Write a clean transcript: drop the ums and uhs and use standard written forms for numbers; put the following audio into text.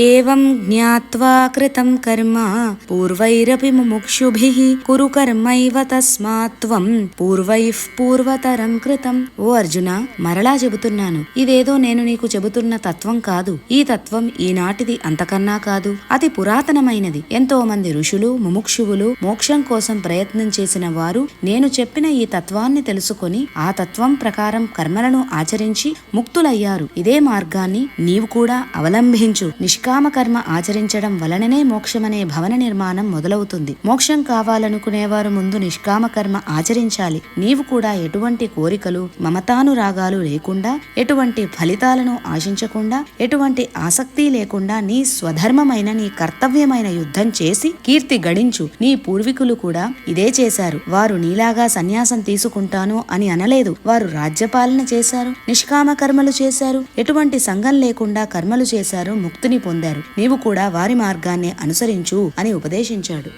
ఏవం జ్ఞాత్వా కృతం కర్మ పూర్వైరపి ముముక్షుభిః కురు కర్మైవ తస్మాత్ త్వం పూర్వైః పూర్వతరం కృతం. ఓ అర్జున, మరలా చెబుతున్నాను, ఇదేదో నేను నీకు చెబుతున్న తత్వం కాదు. ఈ తత్వం ఈనాటిది అంతకన్నా కాదు, అతి పురాతనమైనది. ఎంతో మంది ఋషులు ముముక్షువులు మోక్షం కోసం ప్రయత్నం చేసిన వారు నేను చెప్పిన ఈ తత్వాన్ని తెలుసుకొని ఆ తత్వం ప్రకారం కర్మలను ఆచరించి ముక్తులయ్యారు. ఇదే మార్గాన్ని నీవు కూడా అవలంబించు. నిష్కామ కర్మ ఆచరించడం వలననే మోక్షమనే భవన నిర్మాణం మొదలవుతుంది. మోక్షం కావాలనుకునేవారు ముందు నిష్కామ కర్మ ఆచరించాలి. నీవు కూడా ఎటువంటి కోరికలు మమతానురాగాలు లేకుండా, ఎటువంటి ఫలితాలను ఆశించకుండా, ఎటువంటి ఆసక్తి లేకుండా నీ స్వధర్మమైన నీ కర్తవ్యమైన యుద్ధం చేసి కీర్తి గడించు. నీ పూర్వీకులు కూడా ఇదే చేశారు. వారు నీలాగా సన్యాసం తీసుకుంటాను అని అనలేదు. వారు రాజ్యపాలన చేశారు, నిష్కామ కర్మలు చేశారు, ఎటువంటి సంఘం లేకుండా కర్మలు చేశారు, ముక్తిని పొందారు. నీవు కూడా వారి మార్గాన్ని అనుసరించు అని ఉపదేశించాడు.